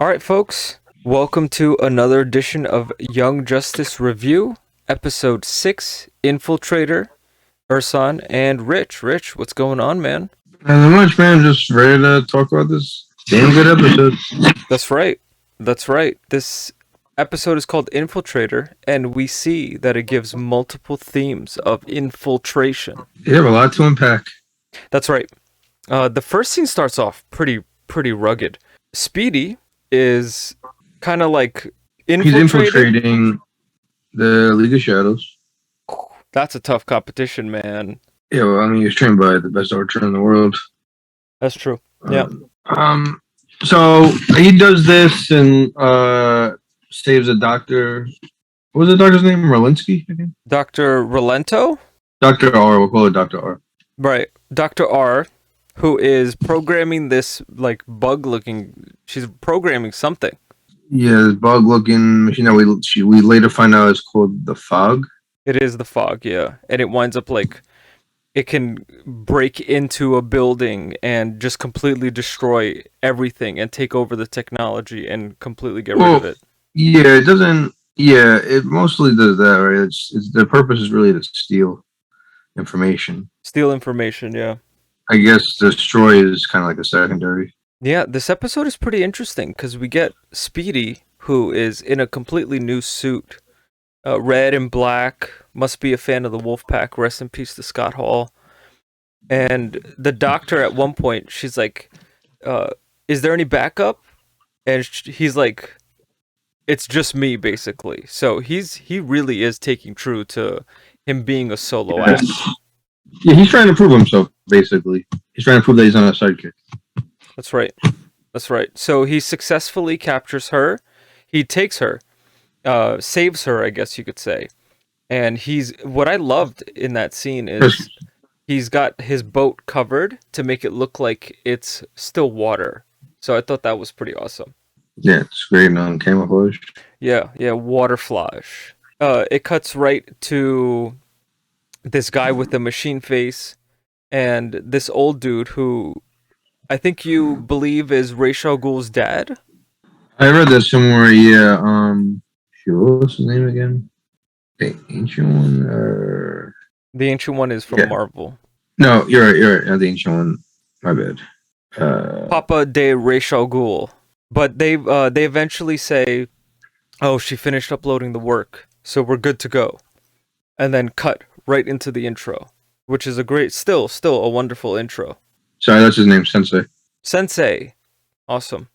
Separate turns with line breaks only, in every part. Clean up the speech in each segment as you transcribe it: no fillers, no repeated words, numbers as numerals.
All right, folks, welcome to another edition of Young Justice Review, Episode 6, Infiltrator, Ursan, and Rich. Rich, what's going on, man?
Not much, man. I'm just ready to talk about this damn good episode.
That's right. That's right. This episode is called Infiltrator, and we see that it gives multiple themes of infiltration.
You have a lot to unpack.
That's right. The first scene starts off pretty rugged. Speedy is kind of like
He's infiltrating the League of Shadows.
That's a tough competition, man.
Yeah, well, I mean, he's trained by the best archer in the world.
That's true. Yeah.
So he does this and saves a doctor. What was the doctor's name? Rolinski, I think.
Dr. Rolento?
Dr. R. We'll call it Dr. R.
Right. Dr. R, who is programming this, like, bug-looking... She's programming something.
Yeah, this bug-looking machine that we later find out is called the Fog.
It is the Fog, yeah. And it winds up, like... It can break into a building and just completely destroy everything and take over the technology and completely get rid of it.
Yeah, it doesn't... Yeah, it mostly does that, right? It's the purpose is really to steal information.
Steal information, yeah.
I guess destroy is kind of like a secondary.
Yeah, this episode is pretty interesting because we get Speedy, who is in a completely new suit. Red and black, must be a fan of the Wolfpack. Rest in peace to Scott Hall. And the doctor at one point, she's like, is there any backup? And he's like, it's just me, basically. So he really is taking true to him being a solo act.
Yeah, he's trying to prove himself, basically. He's trying to prove that he's not a sidekick.
That's right. That's right. So he successfully captures her. He takes her. Saves her, I guess you could say. And what I loved in that scene is he's got his boat covered to make it look like it's still water. So I thought that was pretty awesome.
Yeah, it's great on camouflage.
Yeah, water flash. It cuts right to this guy with the machine face and this old dude who I think you believe is Ra's al Ghul's dad.
I read that somewhere, yeah. What was his name again? The Ancient One?
The Ancient One is from Marvel.
No, you're right. Not the Ancient One. My bad.
Papa de Ra's al Ghul. But they eventually say, oh, she finished uploading the work, so we're good to go. And then cut right into the intro, which is a great, still a wonderful intro.
Sorry, that's his name, Sensei.
Sensei. Awesome.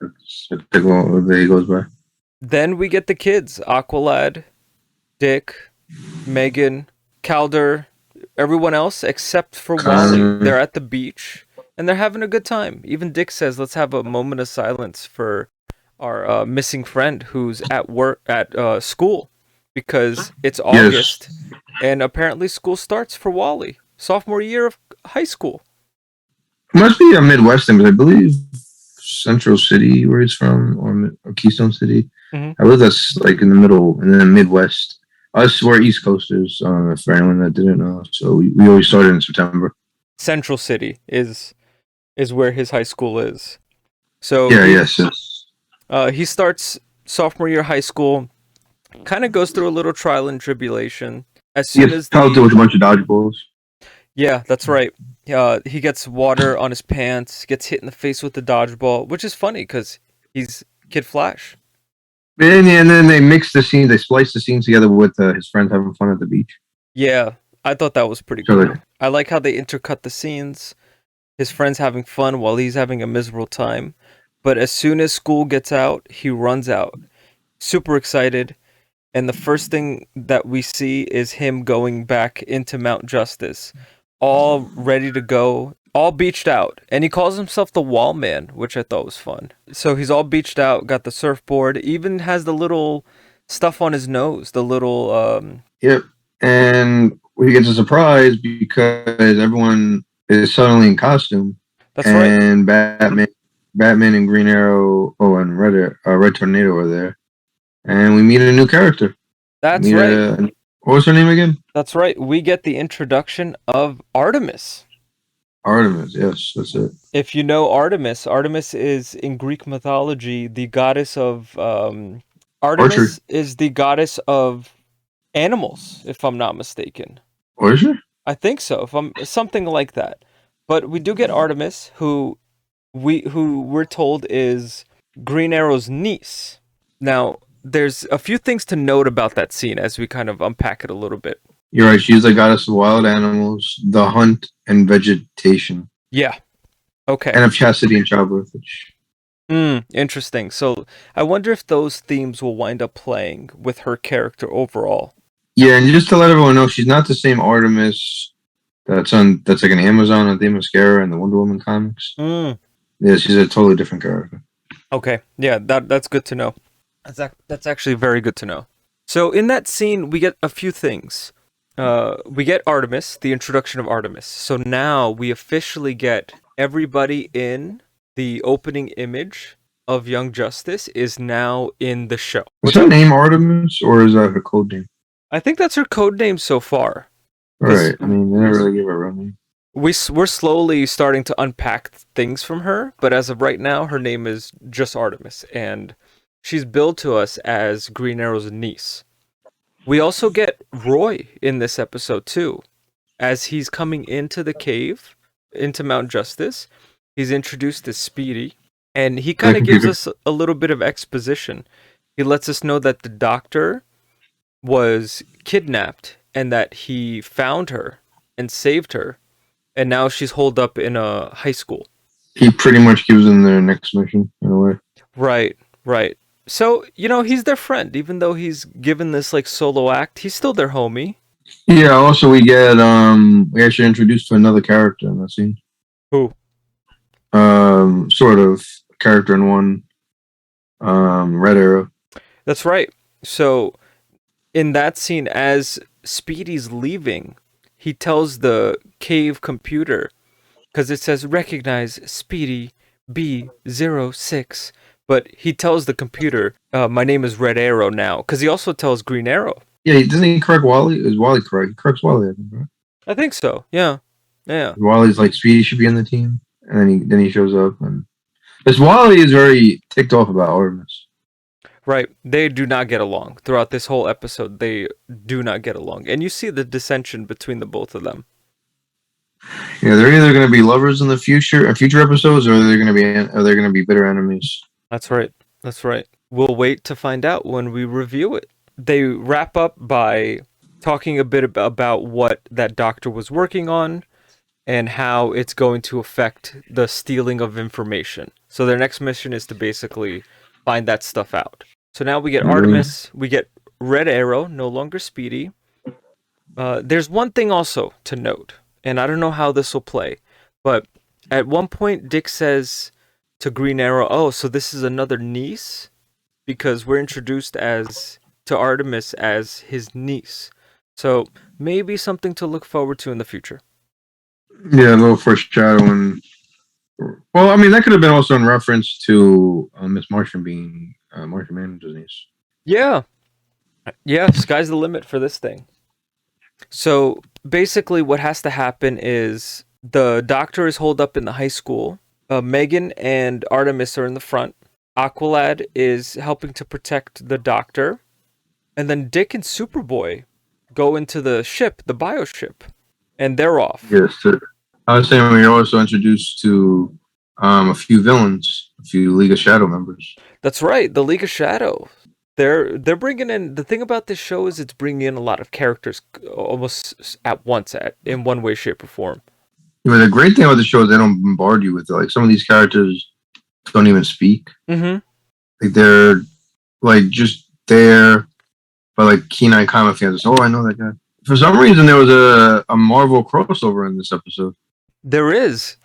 That's what he goes by.
Then we get the kids, Aqualad, Dick, Megan, Calder, everyone else except for Wally. They're at the beach and they're having a good time. Even Dick says, let's have a moment of silence for our missing friend who's at work at school because it's August and apparently school starts for Wally. Sophomore year of high school.
It must be a Midwest thing, but I believe Central City, where he's from, or Keystone City. Mm-hmm. I believe that's like in the middle, in the Midwest. Us, we're East Coasters, for anyone that didn't know. So we always started in September.
Central City is where his high school is. So
yes.
He starts sophomore year high school, kind of goes through a little trial and tribulation. As soon as
with a bunch of dodgeballs.
Yeah, that's right. He gets water on his pants, gets hit in the face with the dodgeball, which is funny because he's Kid Flash.
And then they mix the scenes, they splice the scenes together with his friends having fun at the beach.
Yeah, I thought that was pretty cool. I like how they intercut the scenes, his friends having fun while he's having a miserable time. But as soon as school gets out, he runs out, super excited. And the first thing that we see is him going back into Mount Justice, all ready to go, all beached out. And he calls himself the Wall Man, which I thought was fun. So he's all beached out, got the surfboard, even has the little stuff on his nose, the little...
Yep. And he gets a surprise because everyone is suddenly in costume.
That's right.
And Batman and Green Arrow, and Red Tornado are there. And we meet a new character.
That's right.
What was her name again?
That's right. We get the introduction of Artemis.
Artemis, yes, that's it.
If you know Artemis, Artemis is in Greek mythology the goddess of
Archery.
Artemis is the goddess of animals, if I'm not mistaken.
Or is it?
I think so, if I'm something like that. But we do get Artemis, who we're told is Green Arrow's niece. Now, there's a few things to note about that scene as we kind of unpack it a little bit.
You're right. She's the goddess of wild animals, the hunt, and vegetation.
Yeah. Okay.
And of chastity and childbirth.
Interesting. So I wonder if those themes will wind up playing with her character overall.
Yeah, and just to let everyone know, she's not the same Artemis that's like an Amazon on the Mascara and the Wonder Woman comics. Yeah, she's a totally different character.
Okay. Yeah, that's good to know. That's actually very good to know. So in that scene, we get a few things. We get Artemis, the introduction of Artemis. So now we officially get everybody in the opening image of Young Justice is now in the show.
Is her name Artemis, or is that her code name?
I think that's her code name so far.
Right. I mean, they never really give her a real name.
We're slowly starting to unpack things from her, but as of right now, her name is just Artemis, and she's billed to us as Green Arrow's niece. We also get Roy in this episode too, as he's coming into the cave, into Mount Justice. He's introduced as Speedy, and he kind of gives us a little bit of exposition. He lets us know that the doctor was kidnapped and that he found her and saved her, and now she's holed up in a high school.
He pretty much gives them their next mission, in a way.
Right. So, he's their friend, even though he's given this like solo act, he's still their homie.
Yeah, also we get we actually introduced to another character in that scene.
Who?
Sort of character in one. Red Arrow.
That's right. So in that scene, as Speedy's leaving, he tells the cave computer, because it says recognize Speedy B06, but he tells the computer, my name is Red Arrow now, because he also tells Green Arrow.
Yeah, doesn't he correct Wally? Is Wally correct? He corrects Wally, I think, right?
I think so. Yeah.
Wally's like, Speedy should be on the team, and then he shows up, and because Wally is very ticked off about Artemis.
Right. They do not get along. Throughout this whole episode, they do not get along. And you see the dissension between the both of them.
Yeah, they're either going to be lovers in the future episodes, or they're going to be bitter enemies.
That's right. We'll wait to find out when we review it. They wrap up by talking a bit about what that doctor was working on and how it's going to affect the stealing of information. So their next mission is to basically find that stuff out. So now we get Artemis, we get Red Arrow, no longer Speedy. There's one thing also to note, and I don't know how this will play, but at one point Dick says to Green Arrow, oh, so this is another niece? Because we're introduced to Artemis as his niece. So maybe something to look forward to in the future.
Yeah, a little foreshadowing. Well, I mean, that could have been also in reference to Miss Martian being Martian Manager's niece.
Yeah, sky's the limit for this thing. So basically what has to happen is the doctor is holed up in the high school. Megan and Artemis are in the front. Aqualad is helping to protect the doctor. And then Dick and Superboy go into the ship, the bioship, and they're off.
Yes, sir. I was saying we were also introduced to a few villains, a few League of Shadow members.
That's right, the League of Shadow. They're bringing in, the thing about this show is it's bringing in a lot of characters almost at once, in one way, shape, or form.
Yeah, the great thing about the show is they don't bombard you with it. Like, some of these characters don't even speak.
Mm-hmm.
Like, they're like just there, but like keen-eyed comic fans. Oh, I know that guy. For some reason, there was a Marvel crossover in this episode.
There is.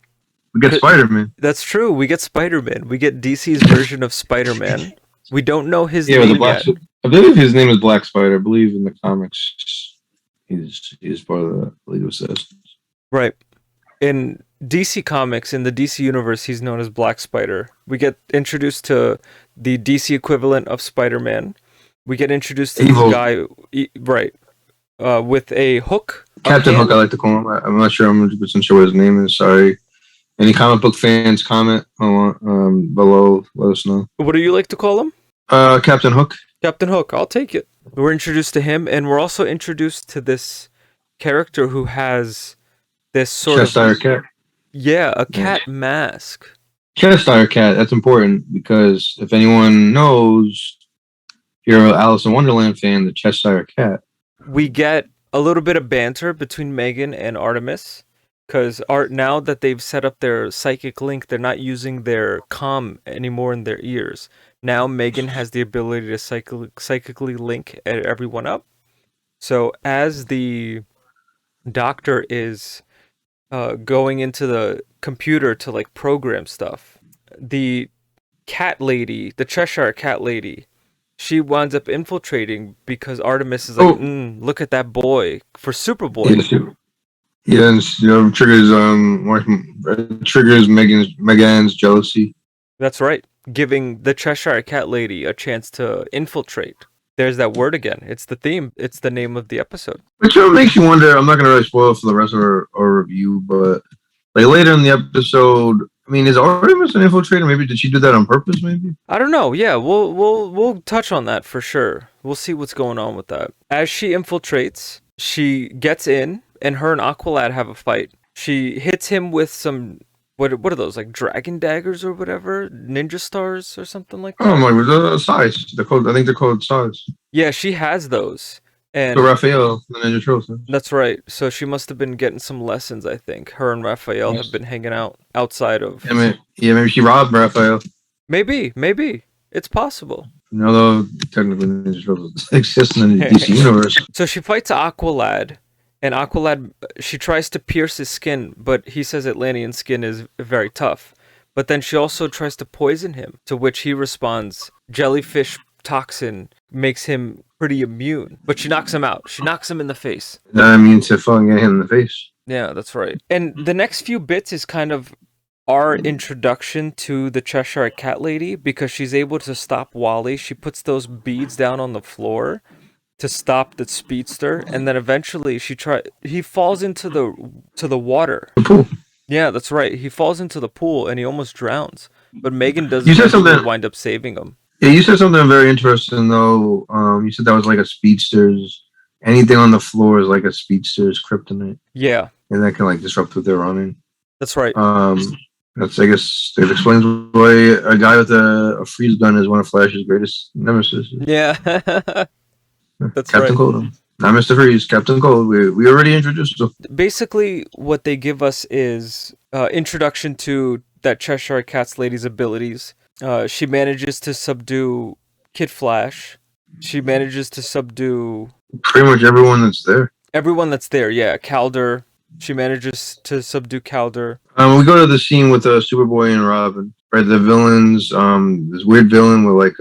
We get Spider-Man.
That's true. We get Spider-Man. We get DC's version of Spider-Man. We don't know his name yet.
I believe his name is Black Spider. I believe in the comics he's part of the League of Assassins.
Right. In DC Comics, in the DC universe, he's known as Black Spider. We get introduced to the DC equivalent of Spider-Man. We get introduced to this guy, right, with a hook
Captain Hook, I like to call him. I'm not sure. I'm 100% sure what his name is. Sorry. Any comic book fans comment below? Let us know.
What do you like to call him?
Captain Hook.
Captain Hook. I'll take it. We're introduced to him, and we're also introduced to this character who has this sort
Cheshire Cat.
Yeah, a cat mask.
Cheshire Cat. That's important because if anyone knows, if you're an Alice in Wonderland fan, the Cheshire Cat.
We get a little bit of banter between Megan and Artemis, because now that they've set up their psychic link, they're not using their comm anymore in their ears. Now Megan has the ability to psychically link everyone up. So as the doctor is going into the computer to like program stuff, the cat lady, the Cheshire Cat lady, she winds up infiltrating because Artemis is like, look at that boy for Superboy.
Yeah, and triggers Megan's jealousy.
That's right, giving the Cheshire Cat lady a chance to infiltrate. There's that word again. It's the theme. It's the name of the episode.
Which makes you wonder. I'm not going to really spoil for the rest of our review, but like later in the episode, I mean, is Artemis an infiltrator? Maybe did she do that on purpose? Maybe
I don't know. Yeah, we'll touch on that for sure. We'll see what's going on with that. As she infiltrates, she gets in, and her and Aqualad have a fight. She hits him with some what are those, like dragon daggers or whatever, ninja stars or something like that.
Oh my, size. They're called. I think they're called size.
Yeah, she has those. And
so Raphael, the Ninja Turtle.
That's right. So she must have been getting some lessons, I think. Her and Raphael have been hanging out outside of...
maybe she robbed Raphael.
Maybe. It's possible.
Although, technically, Ninja Turtles exist in the DC universe.
So she fights Aqualad, and Aqualad, she tries to pierce his skin, but he says Atlantean skin is very tough. But then she also tries to poison him, to which he responds, jellyfish toxin makes him pretty immune, but she knocks him out. She knocks him in the face.
That means to fucking get him in the face.
Yeah, that's right. And the next few bits is kind of our introduction to the Cheshire Cat lady, because she's able to stop Wally. She puts those beads down on the floor to stop the speedster, and then eventually he falls into the water.
The pool.
Yeah, that's right. He falls into the pool and he almost drowns. But Megan doesn't wind up saving him.
Yeah, you said something very interesting though. You said that was like a speedster's. Anything on the floor is like a speedster's kryptonite.
Yeah,
and that can like disrupt what they're running.
That's right.
That's, I guess it explains why a guy with a freeze gun is one of Flash's greatest nemesis.
Yeah, that's
Captain
right.
Cold. Not Mr. Freeze, Captain Cold. We already introduced him.
Basically, what they give us is introduction to that Cheshire Cat's lady's abilities. She manages to subdue Kid Flash. She manages to subdue...
pretty much everyone that's there.
Everyone that's there, yeah. Calder. She manages to subdue Calder.
We go to the scene with Superboy and Robin. Right, the villains, this weird villain with like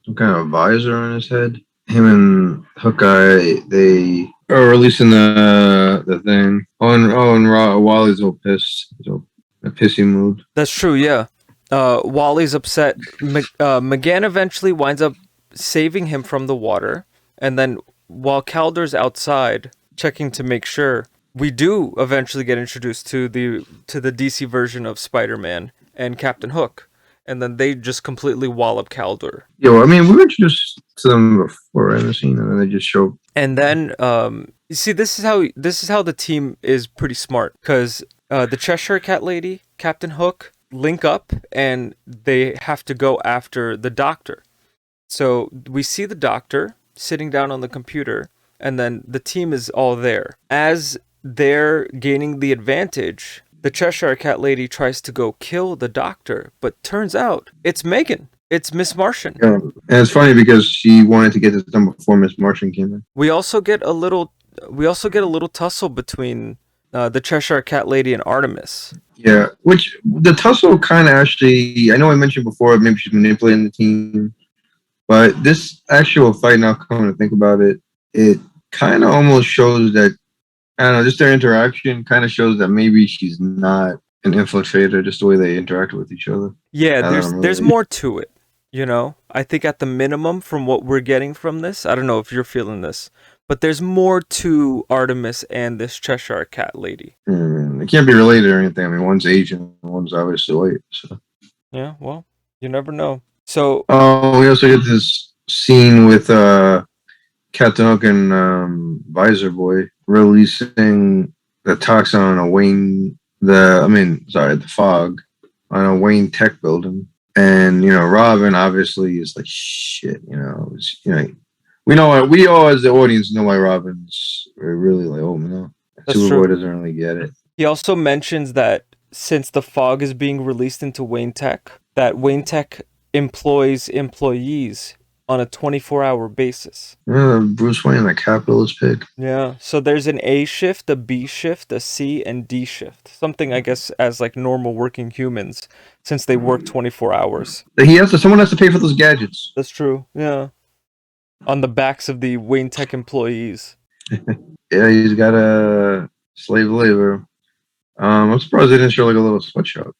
some kind of visor on his head. Him and Hawkeye, they are releasing the thing. And Wally's all pissed. He's all in a pissy mood.
That's true, yeah. Wally's upset. McGann eventually winds up saving him from the water. And then while Calder's outside checking to make sure, we do eventually get introduced to the DC version of Spider-Man and Captain Hook. And then they just completely wallop Calder.
Yeah, well, I mean, we were introduced to them before in the scene, and then they just show.
And then, you see, this is how the team is pretty smart, because the Cheshire Cat lady, Captain Hook, link up, and they have to go after the Doctor. So we see the Doctor sitting down on the computer, and then the team is all there. As they're gaining the advantage, the Cheshire Cat lady tries to go kill the Doctor, but turns out it's Megan. It's Miss Martian.
Yeah, and it's funny because she wanted to get this done before Miss Martian came in.
We also get a little tussle between the Cheshire Cat lady and Artemis.
Yeah, which the tussle kind of actually, I know I mentioned before, maybe she's manipulating the team, but this actual fight, now coming to think about it, it kind of almost shows that, I don't know, just their interaction kind of shows that maybe she's not an infiltrator, just the way they interact with each other.
Yeah, there's more to it, you know? I think at the minimum, from what we're getting from this, I don't know if you're feeling this, But there's more to Artemis and this Cheshire Cat lady.
They can't be related or anything. I mean, one's Asian, one's obviously white. So.
Yeah, well, you never know. So,
we also get this scene with Captain Hook and Visor Boy releasing the toxin on a Wayne. The fog on a Wayne Tech building, and Robin obviously is like shit. We all as the audience know why Robin's really like, oh no, Superboy doesn't really get it.
He also mentions that since the fog is being released into Wayne Tech, that Wayne Tech employs employees on a 24-hour basis.
Bruce Wayne, the capitalist pig.
Yeah, so there's an A shift, a B shift, a C, and D shift. Something, I guess, as like normal working humans, since they work 24 hours.
Someone has to pay for those gadgets.
That's true, yeah. On the backs of the Wayne Tech employees.
Yeah, he's got a slave labor. I'm surprised they didn't show like a little sweatshop.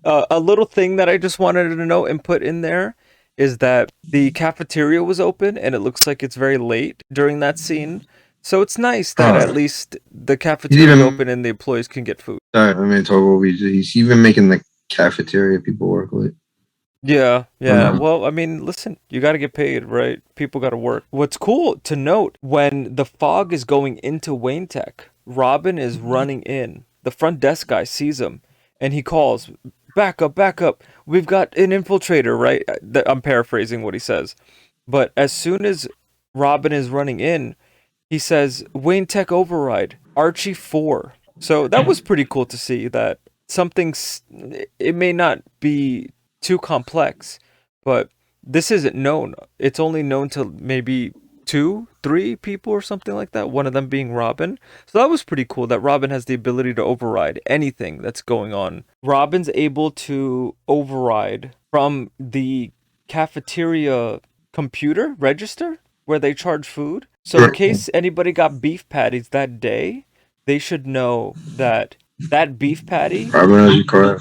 A little thing that I just wanted to know and put in there is that the cafeteria was open and it looks like it's very late during that scene. So it's nice that at least the cafeteria is open and the employees can get food.
He's even making the cafeteria people work late.
Yeah. Well, I mean, listen, you got to get paid, right? People got to work. What's cool to note, when the fog is going into Wayne Tech, Robin is running in. The front desk guy sees him and he calls, back up. We've got an infiltrator, right? I'm paraphrasing what he says. But as soon as Robin is running in, he says, Wayne Tech override, Archie 4. So that was pretty cool to see that it may not be too complex, but this isn't known. It's only known to maybe 2-3 people or something like that, one of them being Robin. So that was pretty cool that Robin has the ability to override anything that's going on. Robin's able to override from the cafeteria computer register where they charge food. So in case anybody got beef patties that day, they should know that beef patty...
Robin has your card.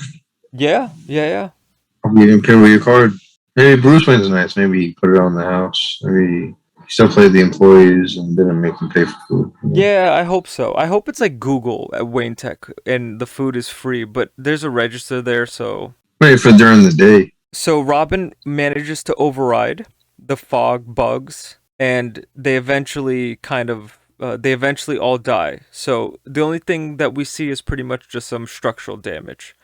Yeah.
You didn't pay with your card. Maybe Bruce Wayne's nice. Maybe he put it on the house. Maybe he still played the employees and didn't make them pay for food.
Yeah, I hope so. I hope it's like Google at Wayne Tech and the food is free, but there's a register there, so...
Wait for during the day.
So Robin manages to override the fog bugs, and they eventually all die. So the only thing that we see is pretty much just some structural damage.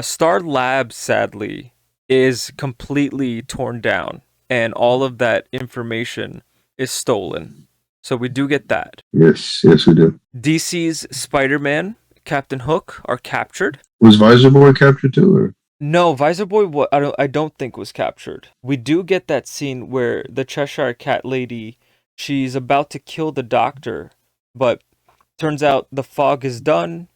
Star Labs, sadly, is completely torn down, and all of that information is stolen. So we do get that.
Yes, we do.
DC's Spider-Man, Captain Hook are captured.
Was Visor Boy captured too, or?
No, Visor Boy, I don't think was captured. We do get that scene where the Cheshire Cat lady, she's about to kill the doctor, but turns out the fog is done.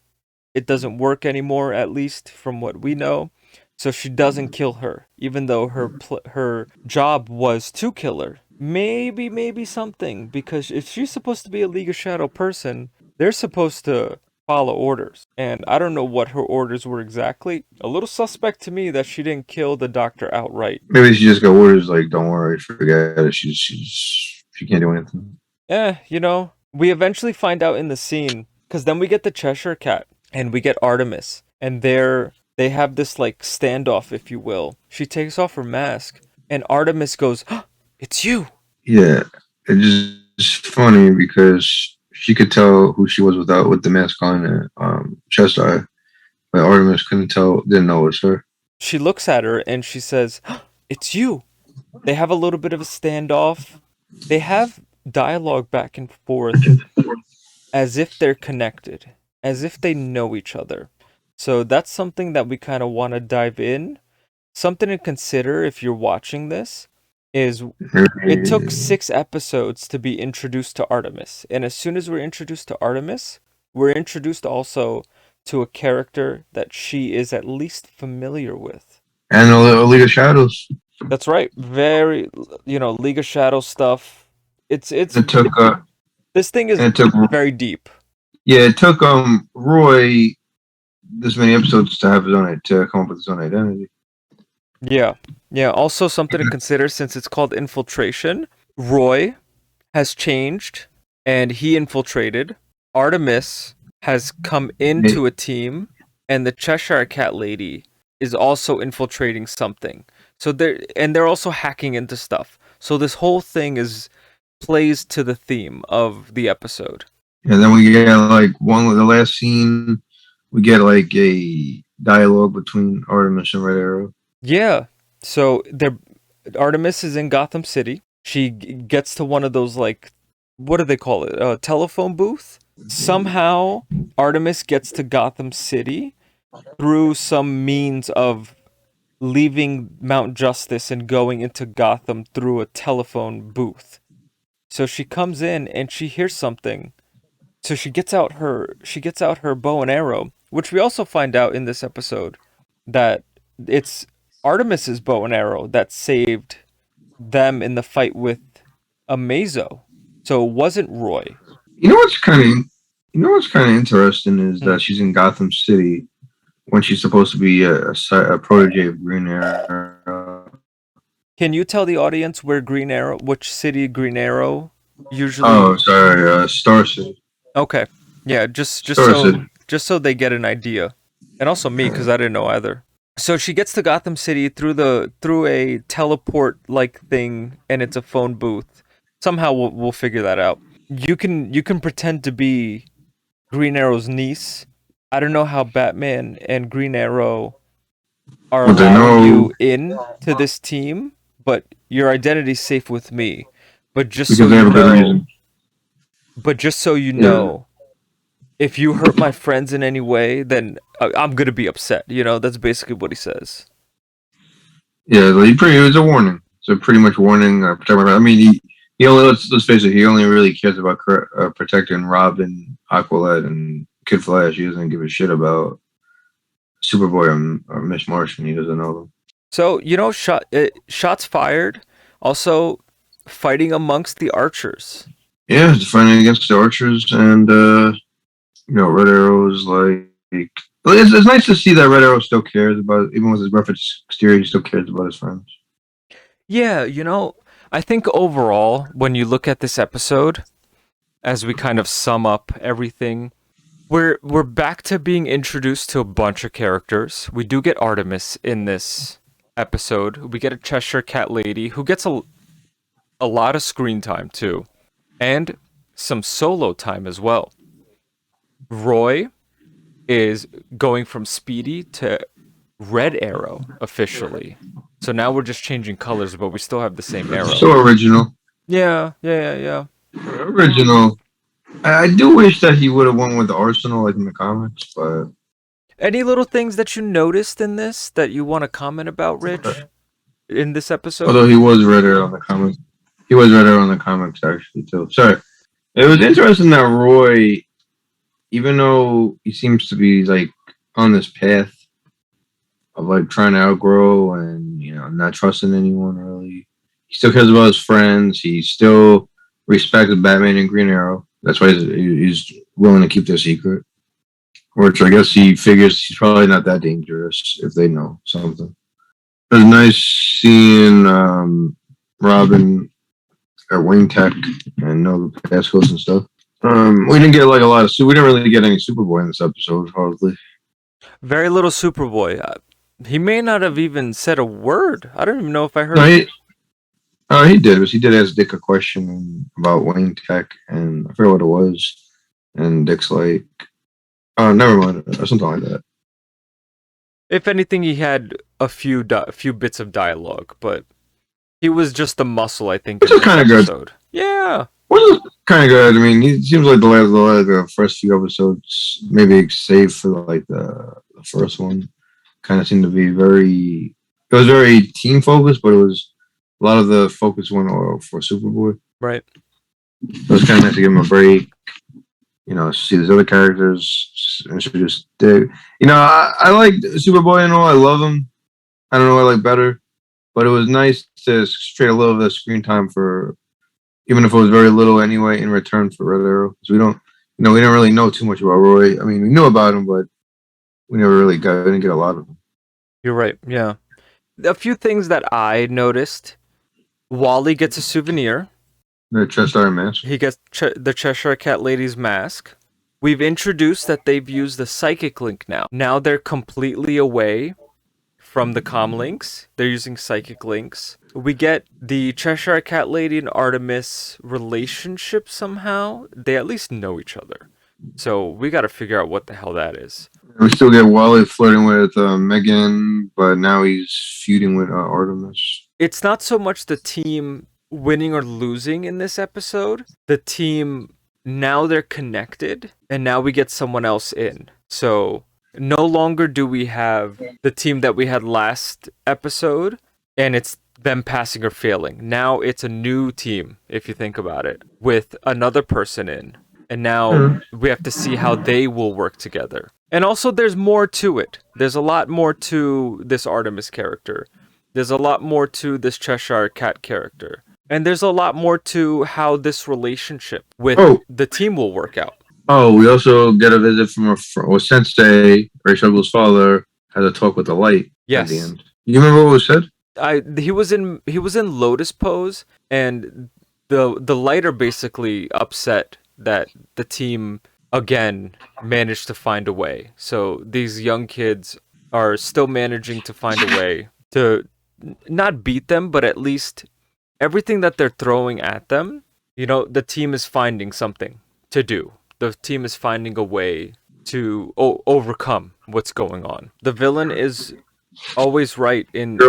It doesn't work anymore, at least from what we know. So she doesn't kill her, even though her job was to kill her. Maybe something, because if she's supposed to be a League of Shadow person, they're supposed to follow orders. And I don't know what her orders were exactly. A little suspect to me that she didn't kill the doctor outright.
Maybe she just got orders like, don't worry, forget it. She can't do anything.
We eventually find out in the scene, because then we get the Cheshire Cat. And we get Artemis, and they have this like standoff, if you will. She takes off her mask, and Artemis goes, oh, "It's you."
Yeah, it's just funny because she could tell who she was with the mask on and chest eye, but Artemis didn't know it was her.
She looks at her and she says, oh, "It's you." They have a little bit of a standoff. They have dialogue back and forth, as if they're connected. As if they know each other. So that's something that we kind of want to dive in. Something to consider if you're watching this is it took 6 episodes to be introduced to Artemis. And as soon as we're introduced to Artemis, we're introduced also to a character that she is at least familiar with.
And a League of Shadows.
That's right. Very, League of Shadows stuff. This thing is very deep.
Yeah, it took Roy this many episodes to come up with his own identity.
Yeah. Also something to consider, since it's called Infiltration. Roy has changed and he infiltrated. Artemis has come into a team, and the Cheshire Cat lady is also infiltrating something. So they're also hacking into stuff. So this whole thing is plays to the theme of the episode.
And then we get like one with the last scene. We get like a dialogue between Artemis and Red Arrow.
Yeah. So Artemis is in Gotham City. She gets to one of those, like, what do they call it? A telephone booth. Somehow Artemis gets to Gotham City through some means of leaving Mount Justice and going into Gotham through a telephone booth. So she comes in and she hears something. So she gets out her bow and arrow, which we also find out in this episode that it's Artemis's bow and arrow that saved them in the fight with Amazo. So it wasn't Roy.
You know what's kind of interesting is that she's in Gotham City when she's supposed to be a protege of Green Arrow.
Can you tell the audience which city Green Arrow usually?
Oh, sorry, Star City.
Okay, yeah,
Star City.
just so they get an idea, and also me because I didn't know either. So she gets to Gotham City through a teleport like thing, and it's a phone booth. Somehow we'll figure that out. You can pretend to be Green Arrow's niece. I don't know how Batman and Green Arrow are
But they
allowing
know
you in to this team, but your identity's safe with me. But just so
because they
you
have a good
know,
reason.
yeah. If you hurt my friends in any way, then I'm gonna be upset. That's basically what he says.
Yeah, it was a warning. It's a pretty much warning. I mean, he only let's face it. He only really cares about protecting Robin, Aqualad, and Kid Flash. He doesn't give a shit about Superboy or Miss Martian. He doesn't know them.
So shots fired. Also, fighting amongst the archers.
Yeah, it's fighting against the Archers, and Red Arrow is like. It's nice to see that Red Arrow still cares about, even with his rough exterior, he still cares about his friends.
Yeah, I think overall, when you look at this episode, as we kind of sum up everything, we're back to being introduced to a bunch of characters. We do get Artemis in this episode. We get a Cheshire Cat lady who gets a lot of screen time too, and some solo time as well. Roy is going from Speedy to Red Arrow officially. So now we're just changing colors, but we still have the same arrow.
So original.
Yeah.
Original. I do wish that he would have won with the Arsenal like in the comics, but
Any little things that you noticed in this that you want to comment about, Rich, in this episode?
although he was Red Arrow on the comics. He was Red Arrow on the comics actually too. Sorry. It was interesting that Roy, even though he seems to be like on this path of like trying to outgrow and not trusting anyone really, he still cares about his friends. He still respects Batman and Green Arrow. That's why he's willing to keep their secret. Which I guess he figures he's probably not that dangerous if they know something. It was nice seeing Robin at Wayne Tech and know the passcodes and stuff. We didn't get like a lot of we didn't really get any Superboy in this episode, hardly.
Very little Superboy. He may not have even said a word. I don't even know if I heard.
No, he did. He did ask Dick a question about Wayne Tech, and I forget what it was. And Dick's like, "Oh, never mind," or something like that.
If anything, he had a few bits of dialogue, but he was just the muscle, I think.
Which is kind of good.
Yeah.
Which is kind of good. I mean, he seems like the first few episodes, maybe save for like the first one, kind of seemed to be very. It was very team focused, but it was a lot of the focus went for Superboy.
Right.
It was kind of nice to give him a break. See these other characters introduce Dick. I like Superboy and all. I love him. I don't know what I like better, but it was nice to trade a little bit of screen time for, even if it was very little anyway, in return for Red Arrow. Because we didn't really know too much about Roy. I mean, we knew about him, but we never really didn't get a lot of him.
You're right. Yeah. A few things that I noticed. Wally gets a souvenir.
The Cheshire mask.
He gets the Cheshire Cat lady's mask. We've introduced that they've used the psychic link now. Now they're completely away from the comm links. They're using psychic links. We get the Cheshire Cat lady and Artemis relationship somehow. They at least know each other. So we got to figure out what the hell that is.
We still get Wally flirting with Megan, but now he's feuding with Artemis.
It's not so much the team winning or losing in this episode. The team, now they're connected, and now we get someone else in. So no longer do we have the team that we had last episode, and it's them passing or failing. Now it's a new team, if you think about it, with another person in. And now we have to see how they will work together. And also, there's more to it. There's a lot more to this Artemis character. There's a lot more to this Cheshire Cat character. And there's a lot more to how this relationship with the team will work out.
Oh, we also get a visit from a sensei, Rachel's father, has a talk with the light at the end. You remember what was said?
He was in lotus pose, and the light are basically upset that the team again managed to find a way. So these young kids are still managing to find a way to not beat them, but at least everything that they're throwing at them, the team is finding something to do. The team is finding a way to overcome what's going on. The villain is always right in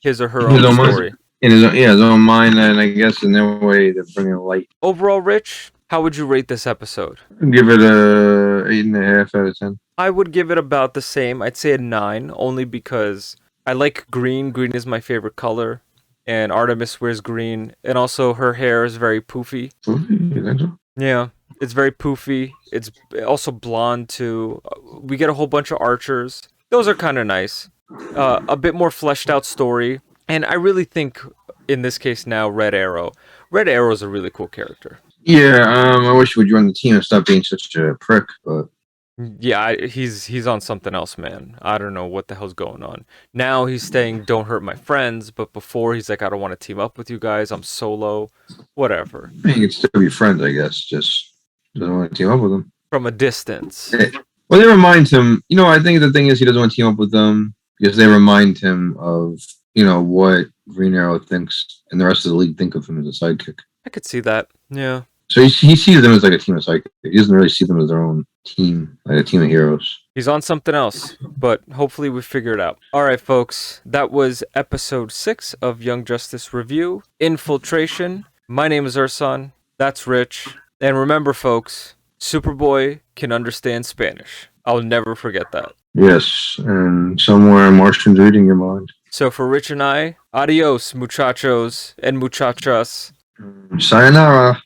his or her own story.
In his own mind, and I guess in their way, they're bringing light.
Overall, Rich, how would you rate this episode?
I'd give it a 8.5 out of 10.
I would give it about the same. I'd say a 9, only because I like green. Green is my favorite color, and Artemis wears green, and also her hair is very poofy.
Poofy? You think so?
Yeah, it's very poofy. It's also blonde too. We get a whole bunch of archers. Those are kind of nice. A bit more fleshed out story, and I really think in this case now, Red Arrow. Red Arrow is a really cool character.
Yeah, I wish he would join the team and stop being such a prick, but
yeah, he's on something else, man. I don't know what the hell's going on. Now he's saying, "Don't hurt my friends," but before he's like, "I don't want to team up with you guys. I'm solo." Whatever.
I mean, you can still be friends, I guess. Just doesn't want to team up with them
from a distance.
Well, they remind him. I think the thing is he doesn't want to team up with them because they remind him of what Green Arrow thinks and the rest of the league think of him as a sidekick.
I could see that. Yeah.
So he sees them as like a team of sidekicks. He doesn't really see them as their own team, like a team of heroes.
He's on something else, but hopefully we figure it out. All right, folks. That was episode 6 of Young Justice Review, Infiltration. My name is Urson. That's Rich. And remember, folks, Superboy can understand Spanish. I'll never forget that.
Yes, and somewhere Martian's reading your mind.
So for Rich and I, adios, muchachos and muchachas.
Sayonara.